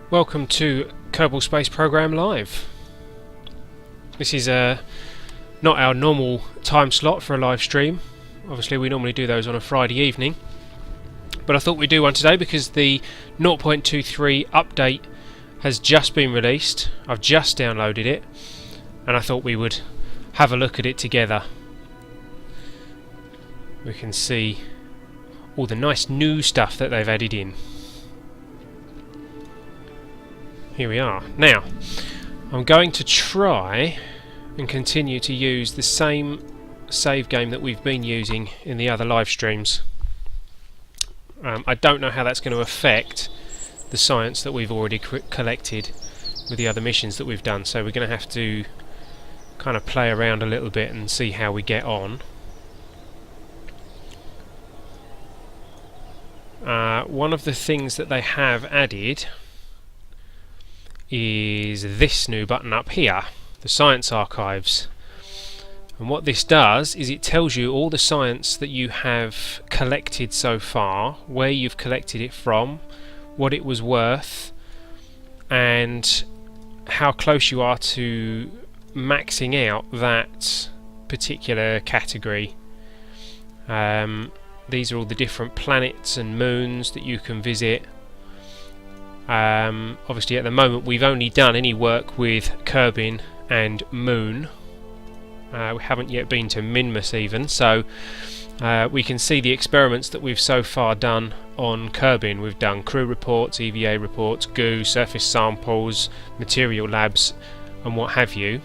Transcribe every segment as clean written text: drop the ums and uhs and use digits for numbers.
Welcome to Kerbal Space Program Live. This is not our normal time slot for a live stream. Obviously we normally do those on a Friday evening, but I thought we'd do one today because the 0.23 update has just been released. I've just downloaded it and I thought we would have a look at it together. We can see all the nice new stuff that they've added in. Here we are. Now, I'm going to try and continue to use the same save game that we've been using in the other live streams. I don't know how that's going to affect the science that we've already collected with the other missions that we've done, so we're going to have to kind of play around a little bit and see how we get on. One of the things that they have added is this new button up here, the Science Archives. And what this does is it tells you all the science that you have collected so far, where you've collected it from, what it was worth, and how close you are to maxing out that particular category. These are all the different planets and moons that you can visit. Obviously at the moment we've only done any work with Kerbin and Moon. We haven't yet been to Minmus even, so we can see the experiments that we've so far done on Kerbin. We've done crew reports, EVA reports, goo, surface samples, material labs and what have you.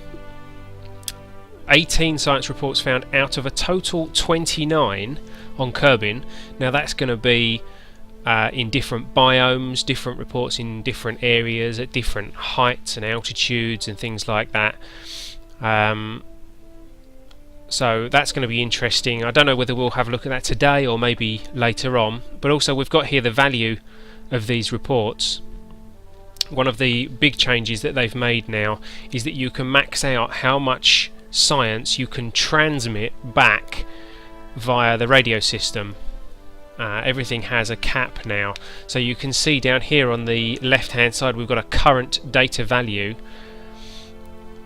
18 science reports found out of a total 29 on Kerbin. Now that's going to be in different biomes, different reports in different areas at different heights and altitudes and things like that. So that's going to be interesting. I don't know whether we'll have a look at that today or maybe later on, but also we've got here the value of these reports. One of the big changes that they've made now is that you can max out how much science you can transmit back via the radio system. Everything has a cap now, so you can see down here on the left hand side we've got a current data value.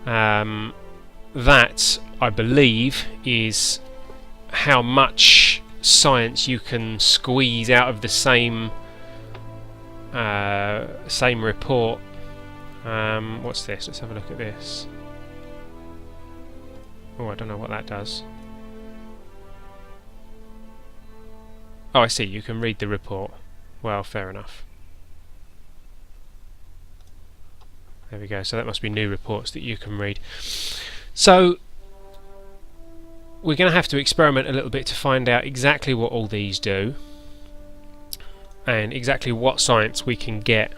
That, I believe, is how much science you can squeeze out of the same report. What's this? Let's have a look at this. Oh, I don't know what that does. Oh, I see, you can read the report. Well, fair enough. There we go, so that must be new reports that you can read. So, we're going to have to experiment a little bit to find out exactly what all these do and exactly what science we can get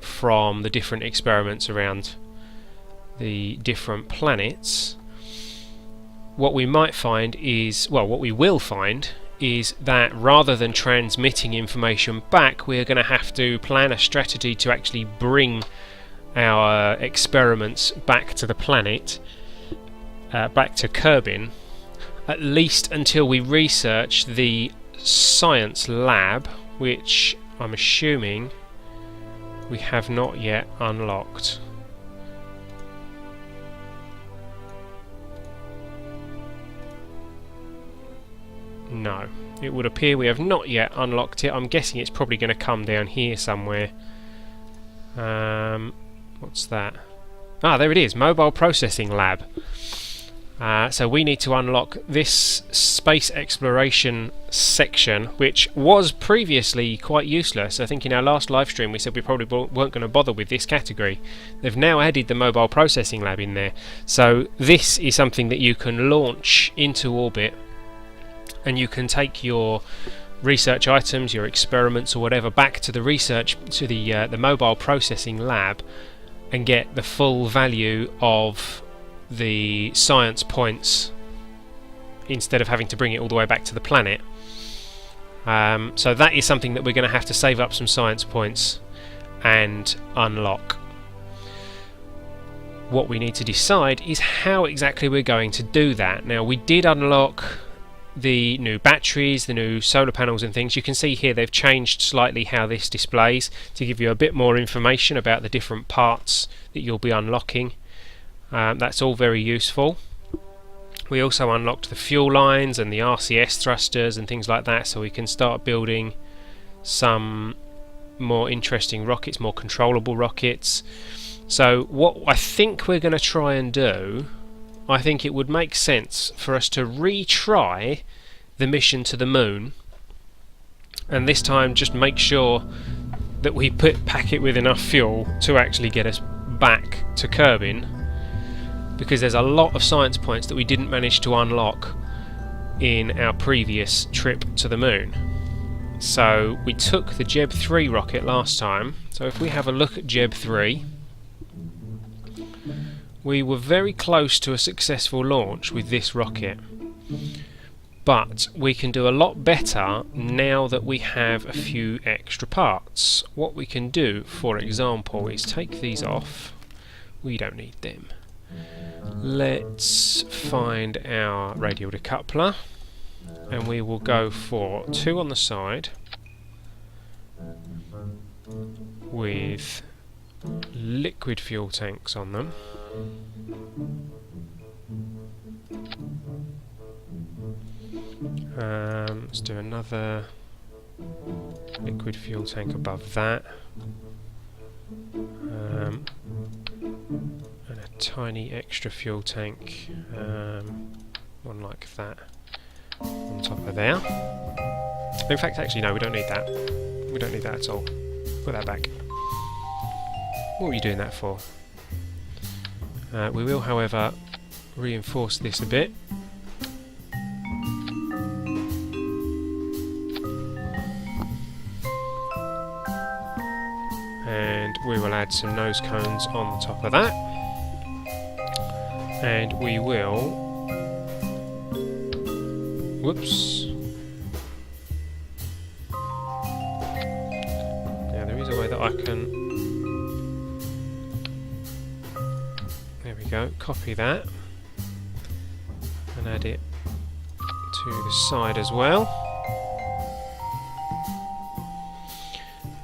from the different experiments around the different planets. What we might find is, well, what we will find is that rather than transmitting information back, we're going to have to plan a strategy to actually bring our experiments back to the planet, back to Kerbin, at least until we research the science lab, which I'm assuming we have not yet unlocked. No, it would appear we have not yet unlocked it. I'm guessing it's probably going to come down here somewhere. What's that? Ah, there it is, Mobile Processing Lab. So we need to unlock this space exploration section, which was previously quite useless. I think in our last live stream we said we probably weren't going to bother with this category. They've now added the Mobile Processing Lab in there. So this is something that you can launch into orbit, and you can take your research items, your experiments or whatever back to the the Mobile Processing Lab and get the full value of the science points instead of having to bring it all the way back to the planet. So that is something that we're going to have to save up some science points and unlock. What we need to decide is how exactly we're going to do that. Now, we did unlock the new batteries, the new solar panels and things. You can see here they've changed slightly how this displays to give you a bit more information about the different parts that you'll be unlocking. That's all very useful. We also unlocked the fuel lines and the RCS thrusters and things like that, so we can start building some more interesting rockets, more controllable rockets. So what I think we're going to try and do, I think it would make sense for us to retry the mission to the moon, and this time just make sure that we pack it with enough fuel to actually get us back to Kerbin, because there's a lot of science points that we didn't manage to unlock in our previous trip to the moon. So we took the Jeb 3 rocket last time, so if we have a look at Jeb 3, we were very close to a successful launch with this rocket, but we can do a lot better now that we have a few extra parts. What we can do, for example, is take these off. We don't need them. Let's find our radial decoupler, and we will go for 2 on the side with liquid fuel tanks on them. Let's do another liquid fuel tank above that, and a tiny extra fuel tank, one like that on top of there. In fact, actually no, we don't need that. We don't need that at all. Put that back. What were you doing that for? We will, however, reinforce this a bit. And we will add some nose cones on the top of that. And we will... Whoops. Now there is a way that I can... There we go, copy that. And add it to the side as well.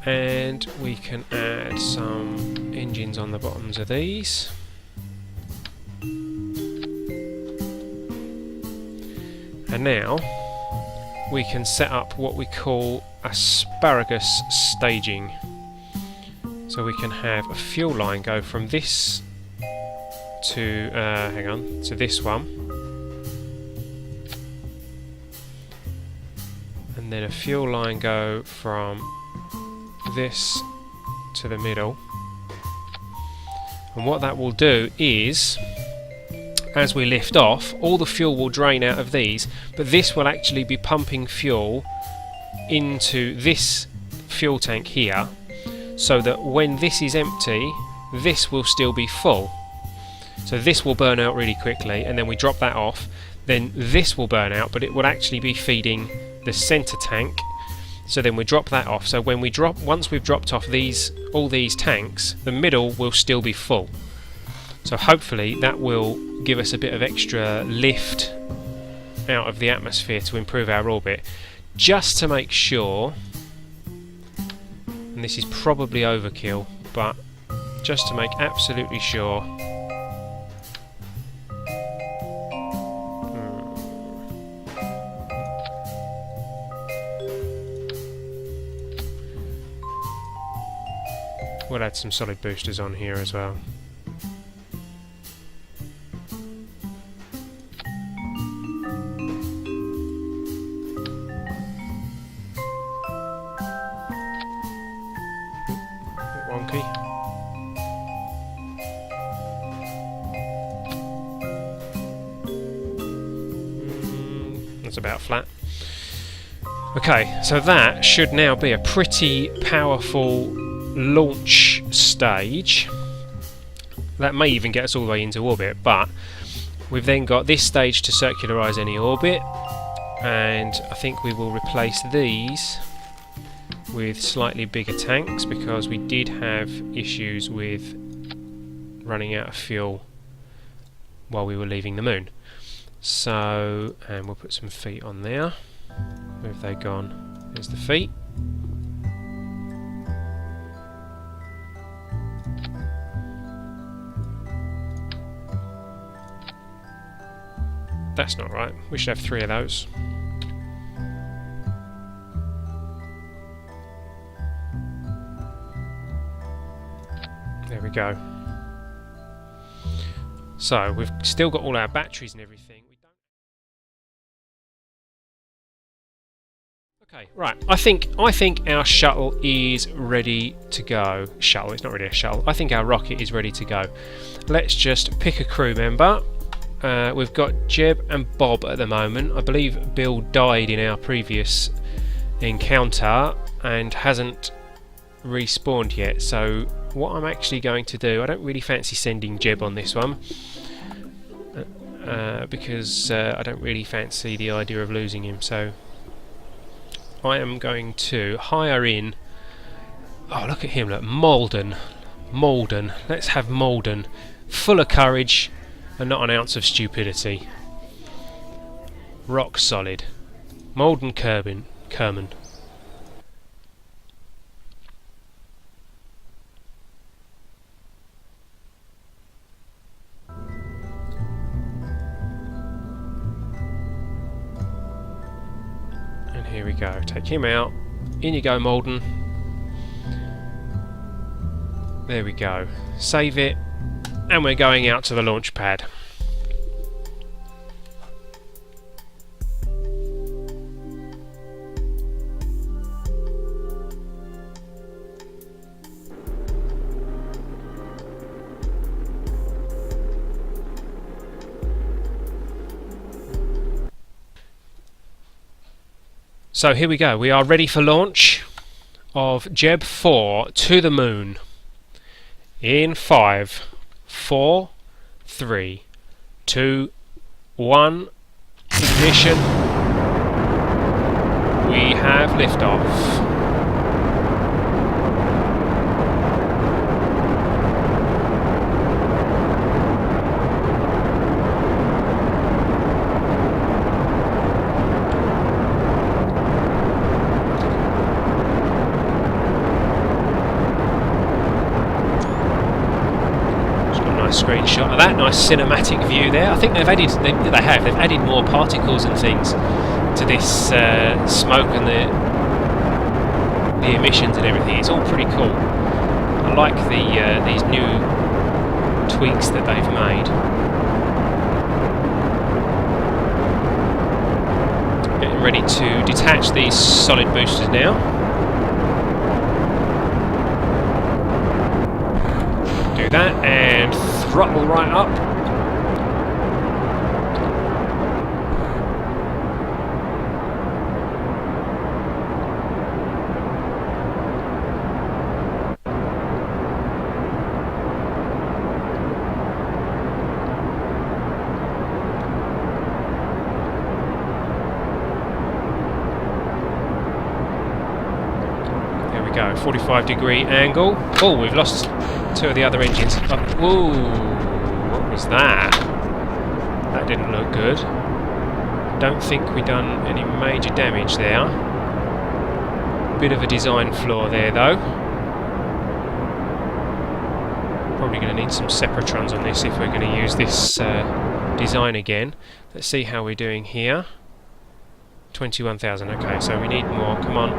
And we can add some engines on the bottoms of these. And now we can set up what we call asparagus staging. So we can have a fuel line go from this to to this one, and then a fuel line go from this to the middle. And what that will do is, as we lift off, all the fuel will drain out of these, but this will actually be pumping fuel into this fuel tank here, so that when this is empty, this will still be full. So this will burn out really quickly, and then we drop that off, then this will burn out, but it will actually be feeding the center tank. So then we drop that off. So when we once we've dropped off all these tanks, the middle will still be full. So hopefully that will give us a bit of extra lift out of the atmosphere to improve our orbit. Just to make sure, and this is probably overkill, but just to make absolutely sure, we'll add some solid boosters on here as well. Wonky. That's about flat. Okay, so that should now be a pretty powerful launch stage. That may even get us all the way into orbit, but we've then got this stage to circularise any orbit, and I think we will replace these with slightly bigger tanks because we did have issues with running out of fuel while we were leaving the moon. So, and we'll put some feet on there. Where have they gone? There's the feet. That's not right. We should have 3 of those. There we go. So we've still got all our batteries and everything. Okay, right. I think our shuttle is ready to go. Shuttle, it's not really a shuttle. I think our rocket is ready to go. Let's just pick a crew member. We've got Jeb and Bob at the moment. I believe Bill died in our previous encounter and hasn't respawned yet. So what I'm actually going to do, I don't really fancy sending Jeb on this one. Because I don't really fancy the idea of losing him, so I am going to hire in. Oh, look at him! Look, Malden. Let's have Malden, full of courage and not an ounce of stupidity. Rock solid. Malden Kerman. Here we go, take him out. In you go, Malden. There we go. Save it. And we're going out to the launch pad. So here we go, we are ready for launch of Jeb 4 to the moon. In 5, 4, 3, 2, 1, ignition. We have liftoff. Screenshot of that, nice cinematic view there. I think they've added more particles and things to this smoke and the emissions and everything. It's all pretty cool. I like these new tweaks that they've made. Getting ready to detach these solid boosters now. Do that and throttle right up. There we go, 45-degree angle. Oh, we've lost 2 of the other engines. Whoa, what was that? That didn't look good. Don't think we done any major damage there. Bit of a design flaw there though. Probably going to need some separatrons on this if we're going to use this design again. Let's see how we're doing here. 21,000, okay, so we need more, come on.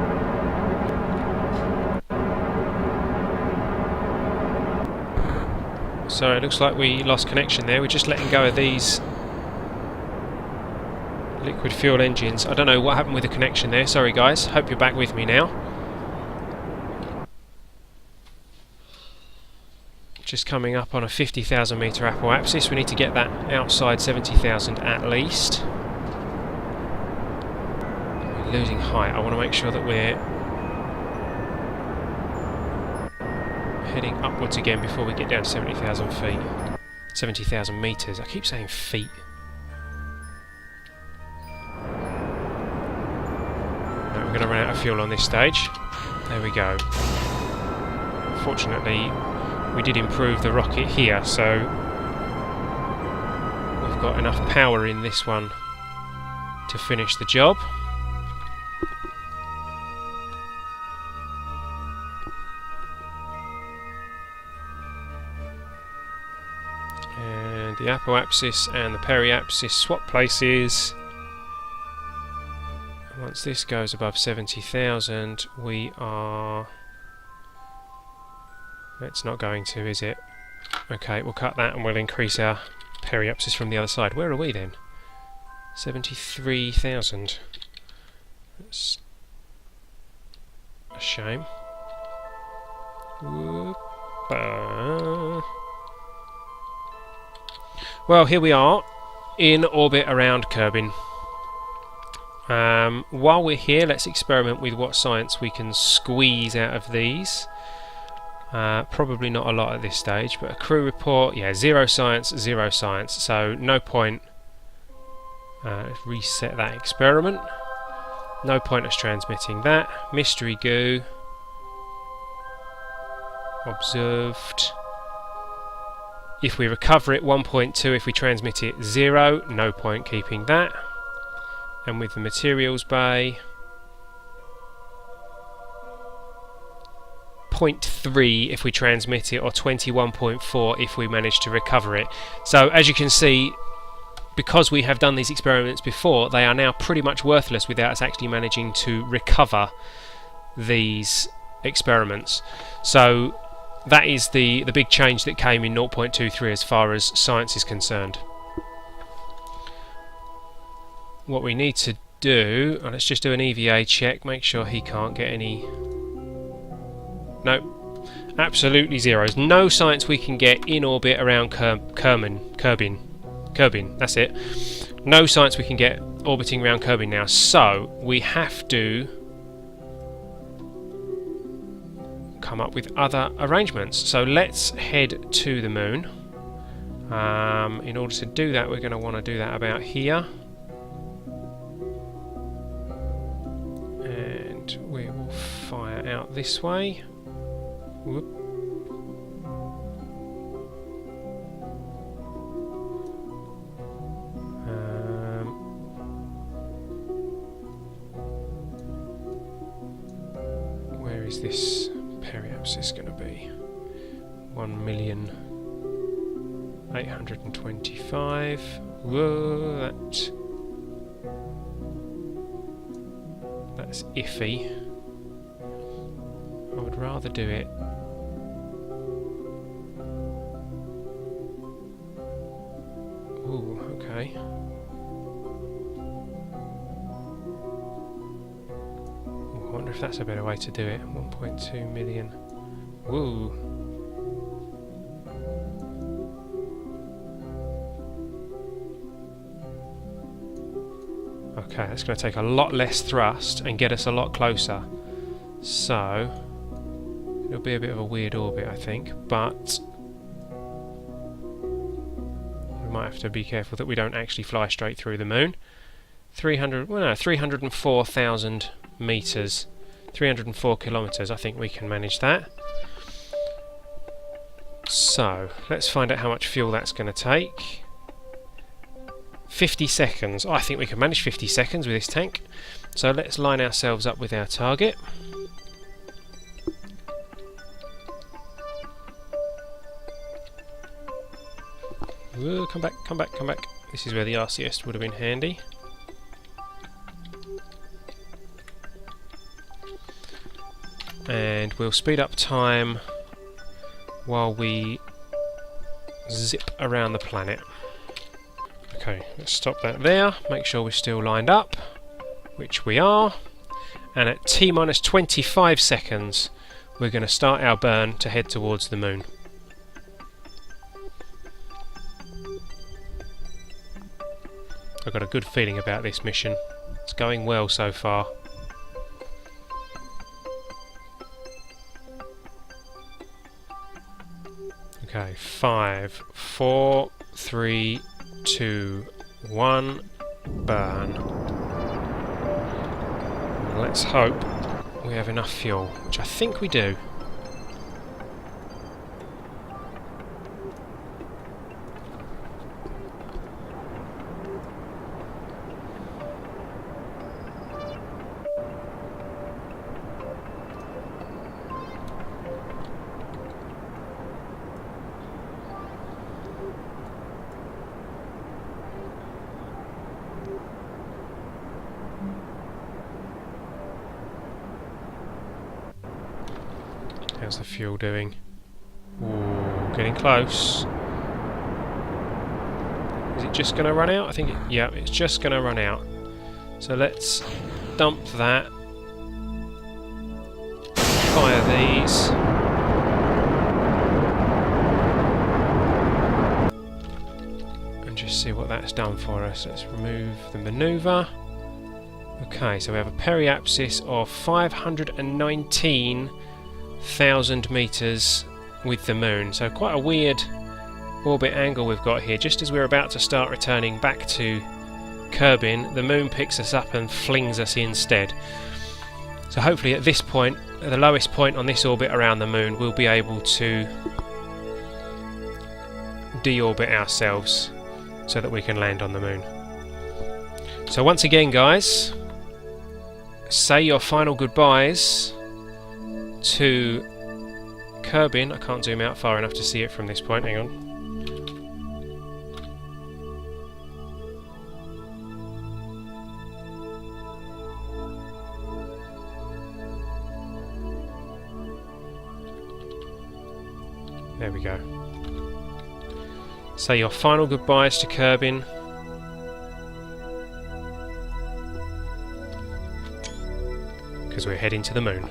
So it looks like we lost connection there. We're just letting go of these liquid fuel engines. I don't know what happened with the connection there. Sorry guys, hope you're back with me now. Just coming up on a 50,000 metre apoapsis. We need to get that outside 70,000 at least. We're losing height. I want to make sure that we're heading upwards again before we get down to 70,000 feet. 70,000 metres. I keep saying feet. No, we're going to run out of fuel on this stage. There we go. Fortunately, we did improve the rocket here, so we've got enough power in this one to finish the job. And the apoapsis and the periapsis swap places. Once this goes above 70,000, we are... It's not going to, is it? Okay, we'll cut that and we'll increase our periapsis from the other side. Where are we then? 73,000. That's a shame. Whoop. Well, here we are in orbit around Kerbin. While we're here, let's experiment with what science we can squeeze out of these. Probably not a lot at this stage, but a crew report, yeah, 0 science, so no point. Reset that experiment. No point us transmitting that. Mystery goo. Observed. If we recover it, 1.2. If we transmit it, 0. No point keeping that. And with the materials bay, 0.3 if we transmit it, or 21.4 if we manage to recover it. So as you can see, because we have done these experiments before, they are now pretty much worthless without us actually managing to recover these experiments. So that is the big change that came in 0.23 as far as science is concerned. What we need to do, let's just do an EVA check, make sure he can't get any... Nope, absolutely zeros. No science we can get in orbit around Kerbin, that's it. No science we can get orbiting around Kerbin now, so we have to come up with other arrangements. So let's head to the moon. In order to do that, we're going to want to do that about here. And we will fire out this way. Whoop. Where is this periapsis going to be? 1,825,000. Whoa, that's iffy. I would rather do it ooh, okay. I wonder if that's a better way to do it. 1.2 million. Woo. Okay, that's going to take a lot less thrust and get us a lot closer. So, it'll be a bit of a weird orbit, I think, but we might have to be careful that we don't actually fly straight through the moon. 304,000 meters, 304 kilometers. I think we can manage that. So, let's find out how much fuel that's going to take. 50 seconds. I think we can manage 50 seconds with this tank. So let's line ourselves up with our target. Whoa, come back, come back, come back. This is where the RCS would have been handy. And we'll speed up time while we zip around the planet. Okay, let's stop that there, make sure we're still lined up, which we are, and at T-minus 25 seconds we're going to start our burn to head towards the moon. I've got a good feeling about this mission. It's going well so far. Okay, 5, 4, 3, 2, 1, burn. And let's hope we have enough fuel, which I think we do. How's the fuel doing? Ooh, getting close. Is it just going to run out? I think yeah, it's just going to run out. So let's dump that. Fire these. And just see what that's done for us. Let's remove the manoeuvre. Okay, so we have a periapsis of 519,000 metres with the moon. So quite a weird orbit angle we've got here. Just as we're about to start returning back to Kerbin, the moon picks us up and flings us instead. So hopefully at this point, at the lowest point on this orbit around the moon, we'll be able to deorbit ourselves so that we can land on the moon. So once again, guys, say your final goodbyes to Kerbin. I can't zoom out far enough to see it from this point. Hang on. There we go. Say your final goodbyes to Kerbin. Because we're heading to the moon.